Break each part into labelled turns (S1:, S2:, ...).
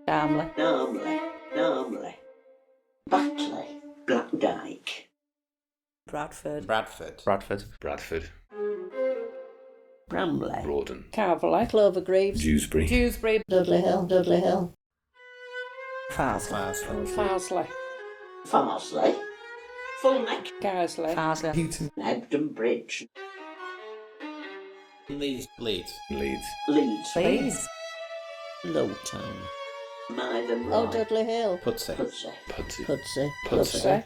S1: Darmley.
S2: Narmley. Batley. Blackdyke.
S1: Bradford.
S3: Bradford.
S4: Bradford.
S2: Bramley.
S4: Rawdon.
S1: Carveley.
S5: Clovergreaves.
S4: Dewsbury.
S5: Dudley Hill.
S1: Farsley.
S2: Farsley. Fulneck.
S1: Garsley.
S5: Houghton.
S2: Hebden Bridge.
S3: Leeds.
S2: Leeds.
S5: Lowtown.
S2: Mythen.
S5: Old Dudley Hill.
S3: Pudsey.
S5: Pudsey.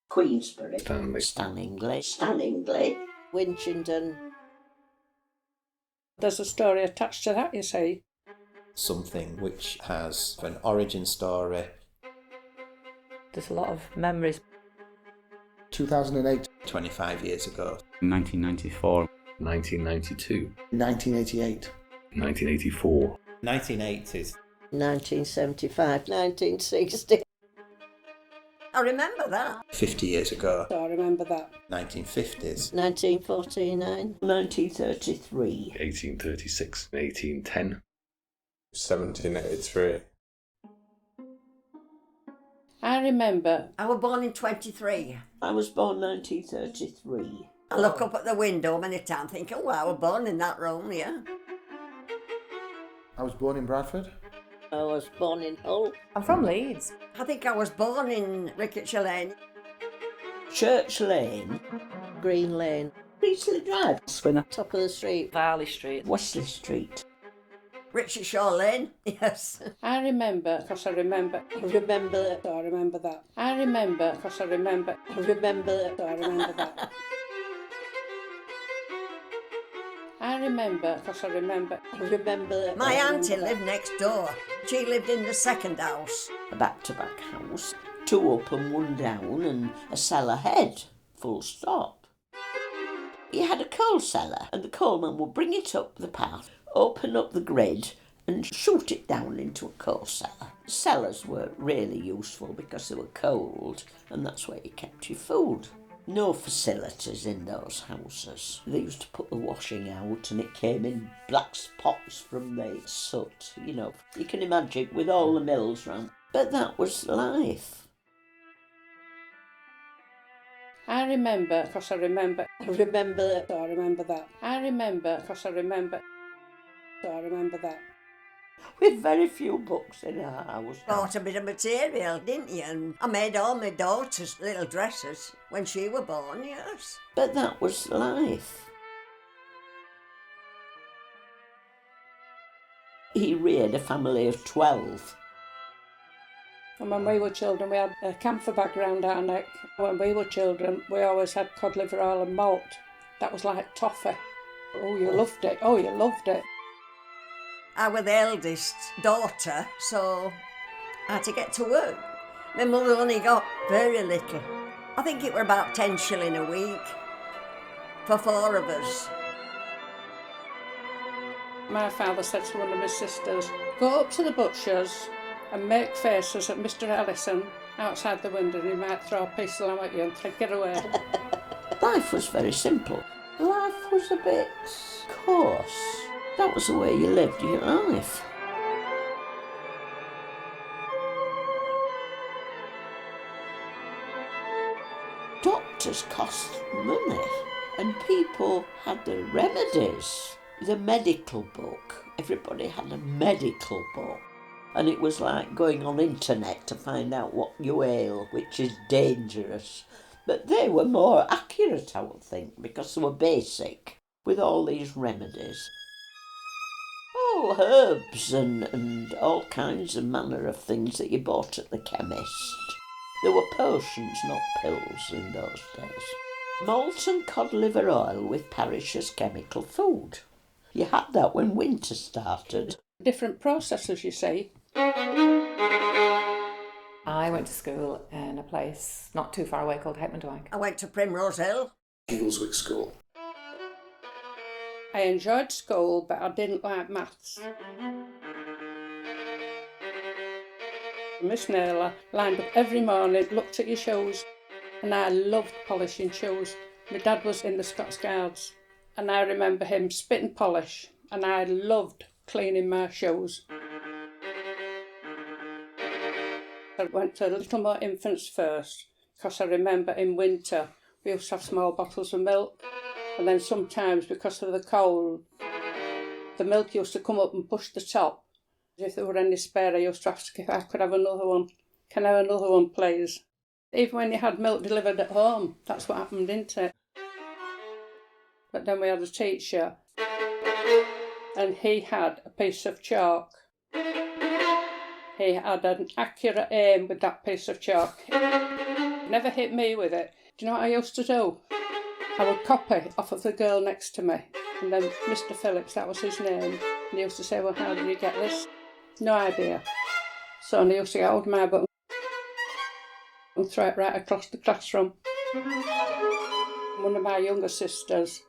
S2: Queensbury.
S5: Stanningley. Winchington.
S1: There's a story attached to that, you see.
S3: Something which has an origin story.
S1: There's a lot of memories.
S6: 2008.
S3: 25 years ago.
S7: 1994.
S4: 1992.
S6: 1988.
S4: 1984.
S3: 1980s.
S5: 1975. 1960.
S8: I remember that.
S3: 50 years ago.
S1: So I remember that.
S3: 1950s.
S5: 1949.
S2: 1933.
S4: 1836. 1810.
S9: 1783.
S1: I remember.
S8: I was born in 23.
S2: I was born 1933.
S8: I look up at the window many times thinking, oh, I was born in that room, yeah.
S6: I was born in Bradford.
S5: I was born in Hull.
S1: I'm from Leeds.
S8: I think I was born in Ricketshire Lane.
S2: Church Lane.
S5: Green Lane.
S2: Priestley Drive.
S1: Swinner.
S5: Top of the street.
S1: Varley Street.
S2: Wesley Street.
S8: Richard Shaw Lane, yes.
S1: I remember, because I remember.
S5: I remember.
S1: So I remember that. I remember, because I remember.
S5: I remember.
S1: So I remember that. I remember, because I remember.
S5: I remember.
S8: My auntie lived next door. She lived in the second house.
S2: A back-to-back house. 2 up and 1 down and a cellar head. Full stop. He had a coal cellar and the coalman would bring it up the path, open up the grid and shoot it down into a coal cellar. Cellars were really useful because they were cold and that's where you kept your food. No facilities in those houses. They used to put the washing out and it came in black spots from the soot, you know. You can imagine with all the mills round. But that was life.
S1: I remember, because I remember.
S5: I remember.
S1: So I remember that. I remember, because I remember. So I remember that.
S2: With very few books in our house.
S8: Bought a bit of material, didn't you? And I made all my daughter's little dresses when she were born, yes.
S2: But that was life. He reared a family of 12.
S1: And when we were children, we had a camphor bag round our neck. When we were children, we always had cod liver oil and malt. That was like toffee. Oh, you loved it. Oh, you loved it.
S8: I was the eldest daughter, so I had to get to work. My mother only got very little. I think it were about 10 shilling a week for 4 of us.
S1: My father said to one of my sisters, go up to the butcher's and make faces at Mr. Ellison outside the window and he might throw a piece of lamb at you and take it away.
S2: Life was very simple. Life was a bit coarse. That was the way you lived your life. Doctors cost money and people had the remedies. The medical book. Everybody had a medical book. And it was like going on internet to find out what you ail, which is dangerous. But they were more accurate, I would think, because they were basic, with all these remedies. Oh, herbs and all kinds of manner of things that you bought at the chemist. There were potions, not pills, in those days. Malt and cod liver oil with Parish's chemical food. You had that when winter started.
S1: Different processes, you see.
S10: I went to school in a place not too far away called Hetmondwike.
S8: I went to Primrose Hill.
S6: Eagleswick School.
S1: I enjoyed school, but I didn't like maths. Miss Naylor lined up every morning, looked at your shoes, and I loved polishing shoes. My dad was in the Scots Guards, and I remember him spitting polish, and I loved cleaning my shoes. I went to Little More Infants first, because I remember in winter we used to have small bottles of milk, and then sometimes because of the cold, the milk used to come up and push the top. If there were any spare, I used to ask if I could have another one. Can I have another one, please? Even when you had milk delivered at home, that's what happened, didn't it? But then we had a teacher, and he had a piece of chalk. He had an accurate aim with that piece of chalk. He never hit me with it. Do you know what I used to do? I would copy off of the girl next to me, and then Mr. Phillips, that was his name, and he used to say, well, how did you get this? No idea. So I used to get hold of my book and throw it right across the classroom. One of my younger sisters,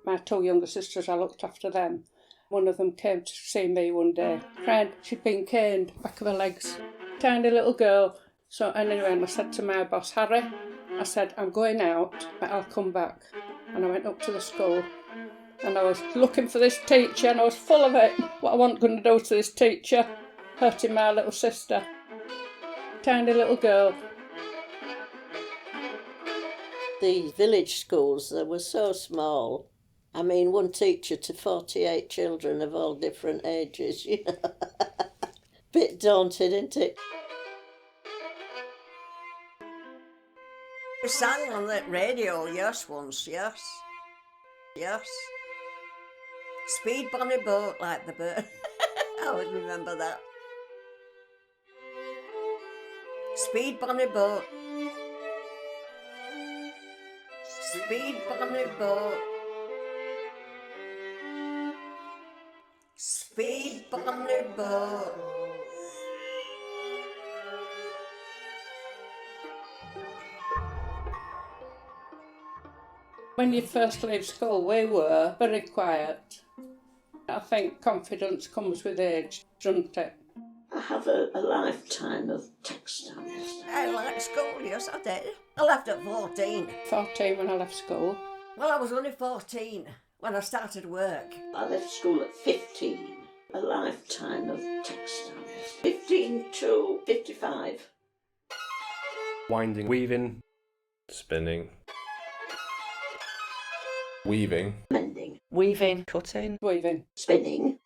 S1: my two younger sisters, I looked after them. One of them came to see me one day, crying she'd been caned, back of her legs. Tiny little girl. So anyway, I said to my boss, Harry, I said, I'm going out, but I'll come back. And I went up to the school, and I was looking for this teacher, and I was full of it. What I wasn't going to do to this teacher, hurting my little sister. Tiny little girl.
S2: The village schools, they were so small. I mean, one teacher to 48 children of all different ages, you know. Bit daunting, isn't it?
S8: We sang on the radio, yes, once, yes. Yes. Speed bonny boat like the bird. I would remember that. Speed bonny boat. Speed bonny boat. Speed bonny boat.
S1: When you first leave school, we were very quiet. I think confidence comes with age, doesn't it?
S2: I have a lifetime of textiles.
S8: I liked school, yes, I did. I left at 14.
S1: 14 when I left school.
S8: Well, I was only 14 when I started work.
S2: I left school at 15. A lifetime of textiles. 15 to 55.
S4: Winding, weaving, spinning, weaving,
S2: Mending.
S10: Weaving, cutting.
S1: Weaving.
S2: Spinning.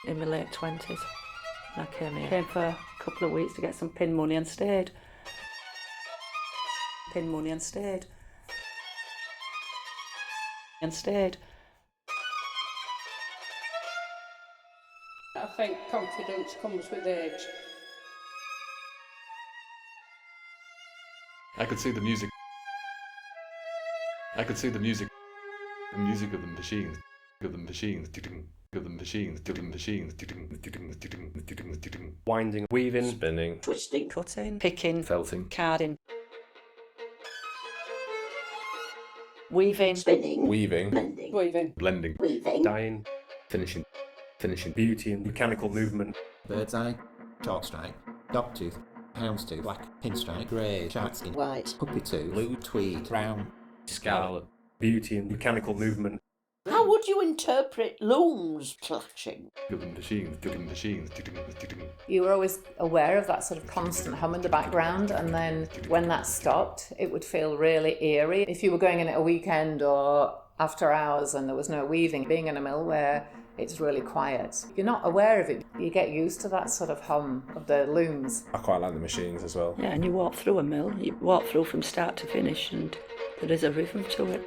S10: In my late 20s. I came here. Came for a couple of weeks to get some pin money and stayed. Pin money and stayed. And stayed.
S1: I think confidence comes with age.
S4: I could see the music. I could see the music. The music of the machines. Of the machines. Of the machines. Of the machines. Winding, weaving, spinning,
S2: Twisting.
S10: Cutting, picking,
S4: felting,
S10: carding. Weaving,
S2: Spinning.
S4: weaving,
S2: Mending.
S1: Weaving.
S4: blending,
S2: Weaving.
S4: dyeing, finishing, beauty and mechanical movement.
S3: Bird's eye, chalk stripe, dogtooth, houndstooth, black pinstripe, grey, shark skin,
S2: White.
S3: puppy tooth, blue tweed, brown,
S4: Scarlet, beauty and mechanical movement.
S2: How would you interpret looms clashing?
S4: Of the machines.
S10: You were always aware of that sort of constant hum in the background, and then when that stopped, it would feel really eerie. If you were going in at a weekend or after hours and there was no weaving, being in a mill where it's really quiet, you're not aware of it. You get used to that sort of hum of the looms.
S7: I quite like the machines as well.
S9: Yeah, and you walk through a mill, you walk through from start to finish, and there is a rhythm to it.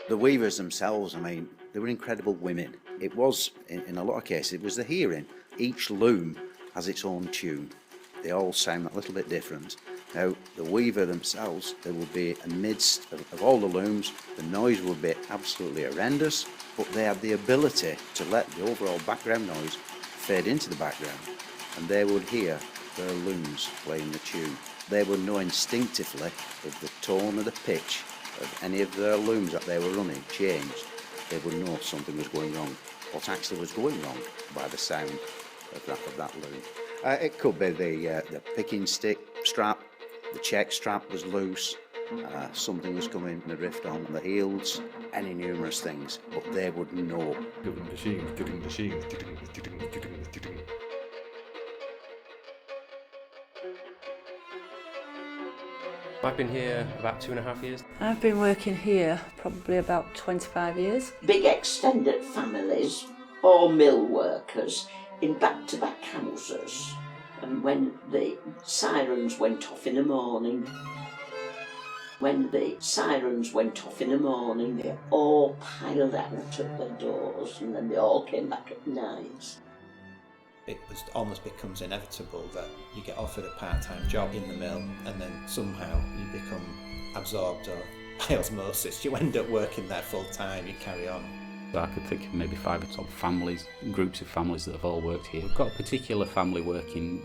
S11: The weavers themselves, I mean, they were incredible women. It was, in a lot of cases, it was the hearing. Each loom has its own tune. They all sound a little bit different. Now, the weaver themselves, they would be amidst of all the looms, the noise would be absolutely horrendous, but they had the ability to let the overall background noise fade into the background, and they would hear their looms playing the tune. They would know instinctively if the tone or the pitch of any of their looms that they were running changed. They would know something was going wrong. What actually was going wrong by the sound of that loom. It could be the picking stick strap, the check strap was loose, something was coming in a rift on the heels, any numerous things, but they would know.
S7: I've been here about 2.5 years.
S9: I've been working here probably about 25 years.
S2: Big extended families, all mill workers in back-to-back houses. And when the sirens went off in the morning, they all piled out at the doors and then they all came back at night.
S3: It almost becomes inevitable that you get offered a part-time job in the mill and then somehow you become absorbed, or by osmosis you end up working there full-time, you carry on.
S12: I could think of maybe 5 or so families, groups of families that have all worked here. We've got a particular family working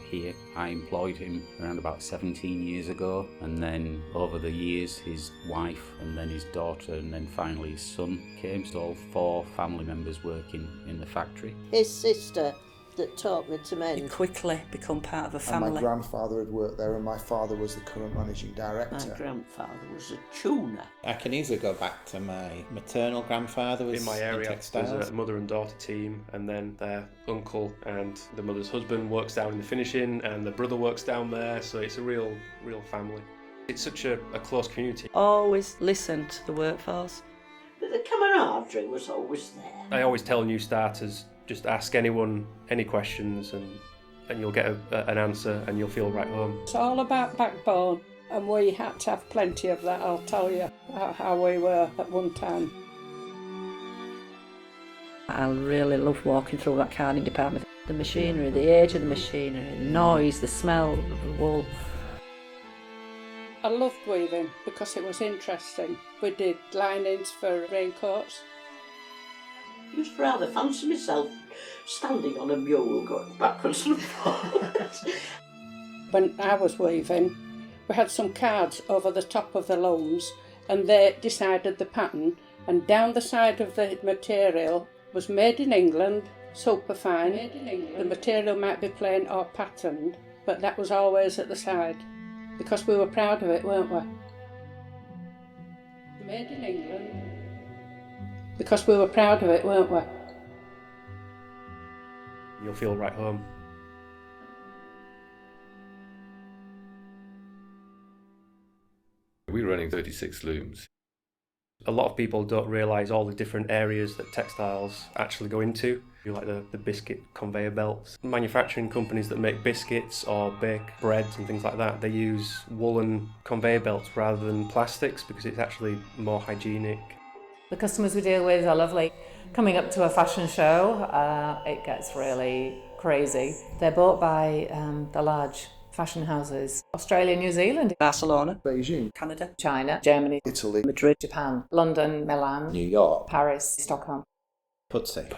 S12: here. I employed him around about 17 years ago, and then over the years his wife and then his daughter and then finally his son came. So all 4 family members working in the factory.
S5: His sister that taught me to mend.
S9: You quickly become part of a family.
S6: And my grandfather had worked there and my father was the current managing director.
S2: My grandfather was a tuner.
S3: I can easily go back to my maternal grandfather was
S7: in my area.
S3: in textiles.
S7: There's a mother and daughter team, and then their uncle and the mother's husband works down in the finishing, and the brother works down there, so it's a real family. It's such a close community.
S9: Always listen to the workforce.
S2: But the camaraderie was always there.
S7: I always tell new starters, just ask anyone any questions and you'll get an answer and you'll feel right home.
S1: It's all about backbone, and we had to have plenty of that, I'll tell you, how we were at one time.
S9: I really love walking through that carding department. The machinery, the age of the machinery, the noise, the smell of the wool.
S1: I loved weaving because it was interesting. We did linings for raincoats.
S2: I used to rather fancy myself standing on a mule going backwards and forwards.
S1: When I was weaving, we had some cards over the top of the looms and they decided the pattern, and down the side of the material was made in England, superfine. The material might be plain or patterned, but that was always at the side because we were proud of it, weren't we? Made in England. Because we were proud of it, weren't we?
S7: You'll feel right home.
S4: We were running 36 looms.
S7: A lot of people don't realise all the different areas that textiles actually go into. Like the biscuit conveyor belts. Manufacturing companies that make biscuits or bake breads and things like that, they use woolen conveyor belts rather than plastics because it's actually more hygienic.
S10: The customers we deal with are lovely. Coming up to a fashion show, it gets really crazy. They're bought by the large fashion houses. Australia, New Zealand,
S9: Barcelona,
S6: Beijing,
S10: Canada, China, Germany,
S6: Italy,
S9: Madrid,
S10: Japan, London, Milan,
S3: New York,
S10: Paris, Stockholm.
S3: Pudsey.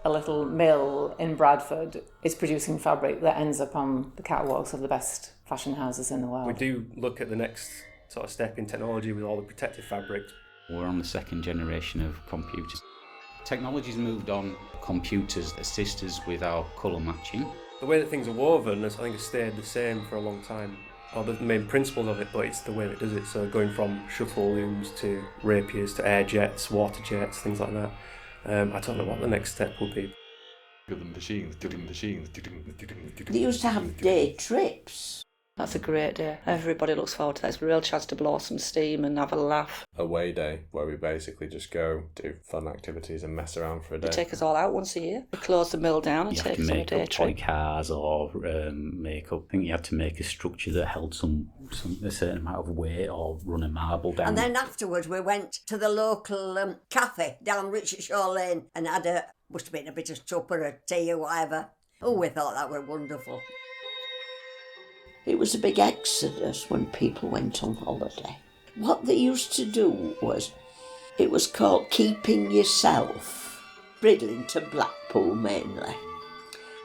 S10: A little mill in Bradford is producing fabric that ends up on the catwalks of the best fashion houses in the world.
S7: We do look at the next sort of step in technology with all the protective fabrics.
S12: We're on the 2nd generation of computers. Technology's moved on. Computers assist us with our colour matching.
S7: The way that things are woven, I think, has stayed the same for a long time. Or the main principles of it, but it's the way that it does it. So going from shuffle looms to rapiers to air jets, water jets, things like that. I don't know what the next step will be.
S4: The machines.
S2: They used to have day trips.
S9: That's a great day. Everybody looks forward to that. It's a real chance to blow some steam and have a laugh.
S13: Away day, where we basically just go do fun activities and mess around for a day.
S9: They take us all out once a year. They close the mill down and
S12: you
S9: take
S12: have
S9: us
S12: to
S9: on a
S12: make
S9: day
S12: up toy
S9: trip.
S12: cars or make up. I think you had to make a structure that held a certain amount of weight or run a marble down.
S8: And then afterwards we went to the local cafe down Richard Shaw Lane and had must have been a bit of supper or tea or whatever. Oh, we thought that were wonderful.
S2: It was a big exodus when people went on holiday. What they used to do was, it was called keeping yourself, Bridling to Blackpool mainly,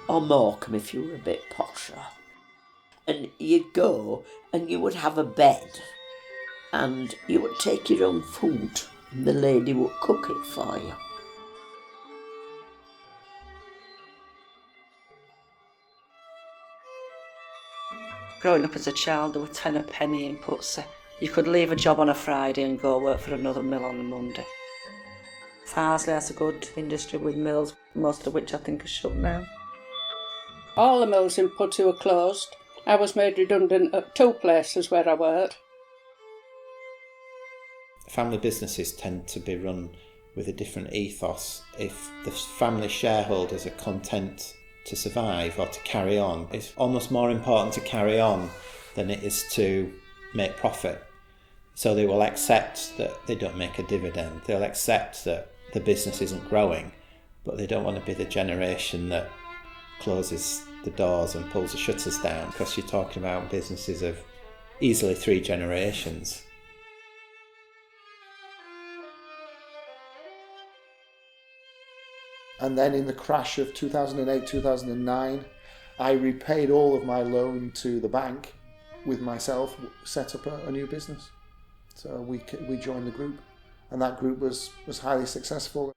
S2: or Morecambe if you were a bit posher. And you'd go and you would have a bed and you would take your own food and the lady would cook it for you.
S9: Growing up as a child, there were 10 a penny in Pudsey. You could leave a job on a Friday and go work for another mill on a Monday. Farsley has a good industry with mills, most of which I think are shut now.
S1: All the mills in Pudsey were closed. I was made redundant at 2 places where I worked.
S3: Family businesses tend to be run with a different ethos. If the family shareholders are content to survive or to carry on, it's almost more important to carry on than it is to make profit. So they will accept that they don't make a dividend. They'll accept that the business isn't growing, but they don't want to be the generation that closes the doors and pulls the shutters down, because you're talking about businesses of easily 3 generations.
S6: And then in the crash of 2008, 2009, I repaid all of my loan to the bank with myself, set up a new business. So we joined the group, and that group was highly successful.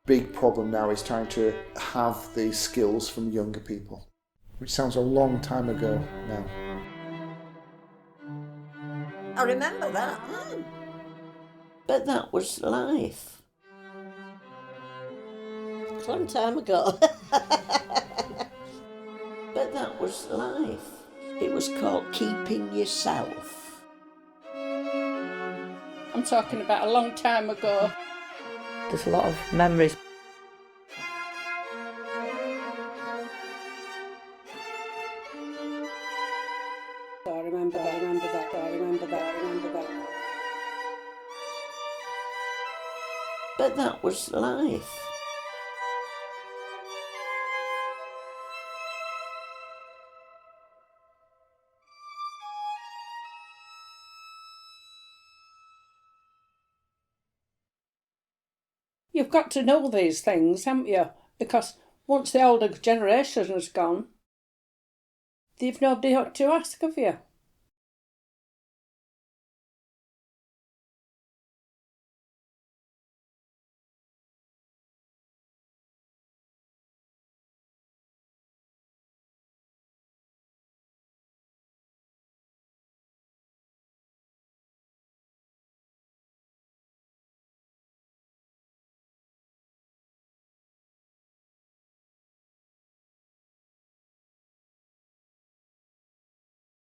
S6: Big problem now is trying to have the skills from younger people, which sounds a long time ago now.
S8: I remember that.
S2: But that was life.
S5: A long time ago.
S2: But that was life. It was called keeping yourself.
S1: I'm talking about a long time ago.
S9: There's a lot of memories.
S1: I remember that.
S2: But that was life.
S1: You've got to know these things, haven't you? Because once the older generation has gone, you've nobody to ask of you.